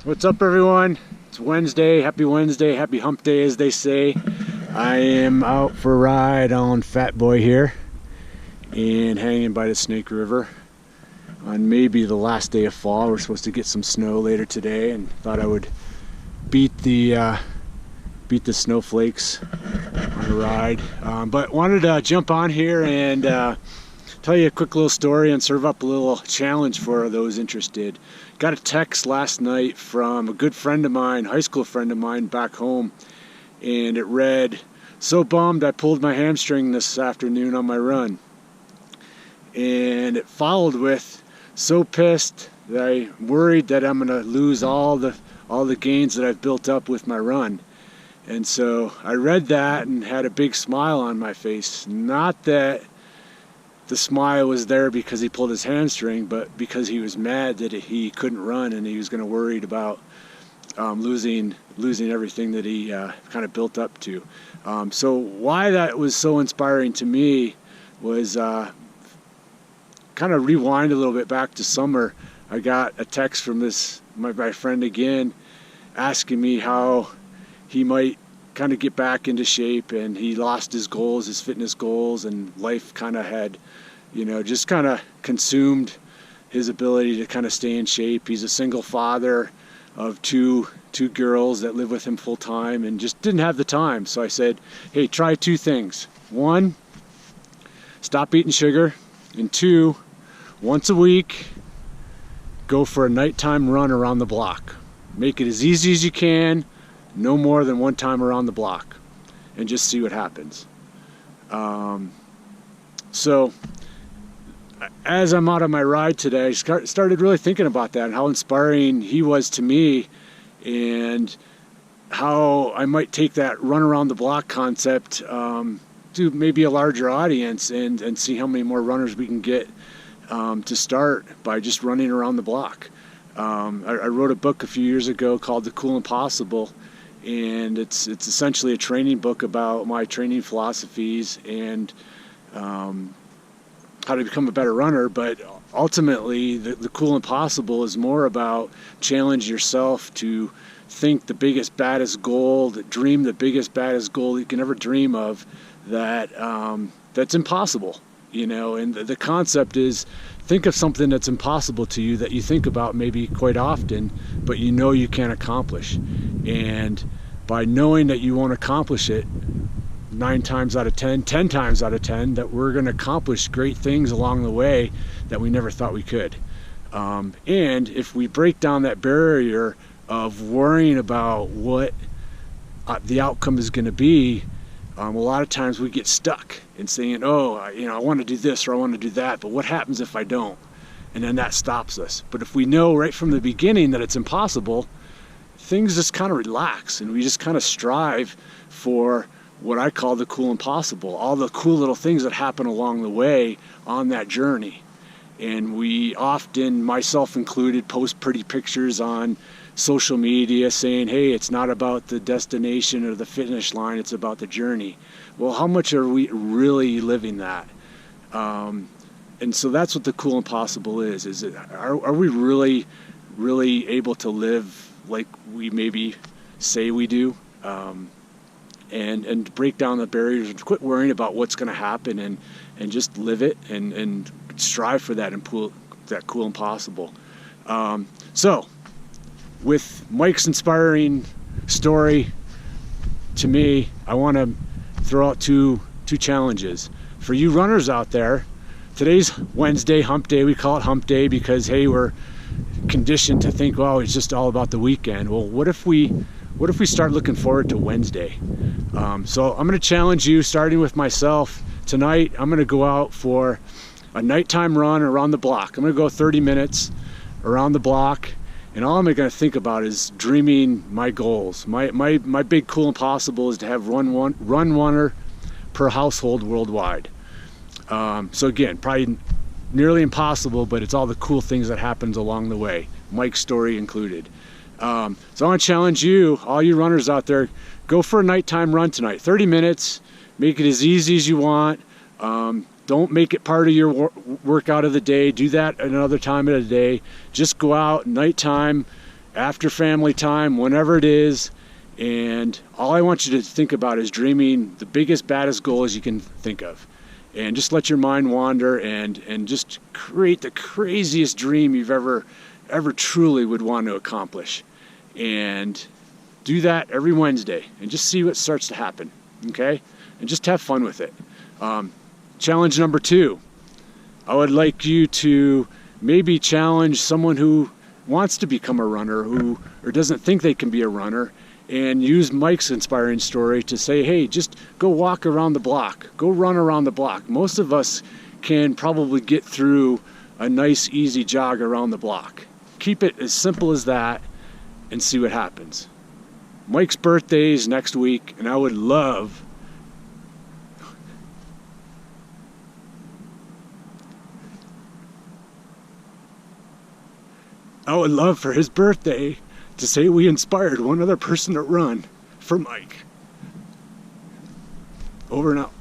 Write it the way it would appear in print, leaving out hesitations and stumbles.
What's up, everyone? It's Wednesday. Happy Wednesday. Happy hump day, as they say. I am out for a ride on Fat Boy here and hanging by the Snake River on maybe the last day of fall. We're supposed to get some snow later today, and thought I would beat the snowflakes on a ride. But wanted to jump on here and tell you a quick little story and serve up a little challenge for those interested. Got a text last night from a good friend of mine, high school friend of mine back home, and it read, "So bummed I pulled my hamstring this afternoon on my run." And it followed with, "So pissed that I'm worried that I'm going to lose all the gains that I've built up with my run." And so I read that and had a big smile on my face. Not that the smile was there because he pulled his hamstring, but because he was mad that he couldn't run, and he was going to worried about losing everything that he kind of built up to. So why that was so inspiring to me was kind of rewind a little bit back to summer. I got a text from my friend again, asking me how he might kind of get back into shape, and he lost his goals, his fitness goals, and life kind of had, just kind of consumed his ability to kind of stay in shape. He's a single father of two girls that live with him full time, and just didn't have the time. So I said, hey, try two things. One, stop eating sugar, and two, once a week, go for a nighttime run around the block. Make it as easy as you can, no more than one time around the block, and just see what happens. So as I'm out on my ride today, I started really thinking about that and how inspiring he was to me, and how I might take that run around the block concept to maybe a larger audience, and see how many more runners we can get to start by just running around the block. I wrote a book a few years ago called The Cool Impossible, and it's essentially a training book about my training philosophies and how to become a better runner. But ultimately, the Cool Impossible is more about challenge yourself to think the biggest, baddest goal, dream the biggest, baddest goal you can ever dream of, that's impossible. And the concept is, think of something that's impossible to you that you think about maybe quite often, but you can't accomplish. And by knowing that you won't accomplish it 9 times out of 10, 10 times out of 10, that we're going to accomplish great things along the way that we never thought we could. And if we break down that barrier of worrying about what the outcome is going to be, a lot of times we get stuck in saying, I want to do this or I want to do that, but what happens if I don't? And then that stops us. But if we know right from the beginning that it's impossible, things just kind of relax, and we just kind of strive for what I call the cool impossible, all the cool little things that happen along the way on that journey. And we often, myself included, post pretty pictures on social media saying, hey, it's not about the destination or the finish line, it's about the journey. Well, how much are we really living that? And so that's what the cool impossible is are we really able to live like we maybe say we do? And break down the barriers and quit worrying about what's going to happen, and just live it and strive for that cool impossible. So with Mike's inspiring story to me, I want to throw out two challenges for you runners out there. Today's Wednesday, hump day. We call it hump day because, hey, we're conditioned to think, well, it's just all about the weekend. Well, what if we start looking forward to Wednesday? So I'm going to challenge you, starting with myself. Tonight, I'm going to go out for a nighttime run around the block. I'm going to go 30 minutes around the block, and all I'm going to think about is dreaming my goals. My big cool impossible is to have run runner per household worldwide. So again, probably nearly impossible, but it's all the cool things that happens along the way, Mike's story included. So I want to challenge you, all you runners out there, go for a nighttime run tonight. 30 minutes, make it as easy as you want. Don't make it part of your workout of the day. Do that another time of the day. Just go out nighttime after family time, whenever it is. And all I want you to think about is dreaming the biggest, baddest goals you can think of. And just let your mind wander and just create the craziest dream you've ever truly would want to accomplish. And do that every Wednesday and just see what starts to happen, okay? And just have fun with it. Challenge number 2, I would like you to maybe challenge someone who wants to become a runner or doesn't think they can be a runner, and use Mike's inspiring story to say, hey, just go walk around the block, go run around the block. Most of us can probably get through a nice, easy jog around the block. Keep it as simple as that and see what happens. Mike's birthday is next week, and I would love for his birthday to say we inspired one other person to run for Mike. Over and out.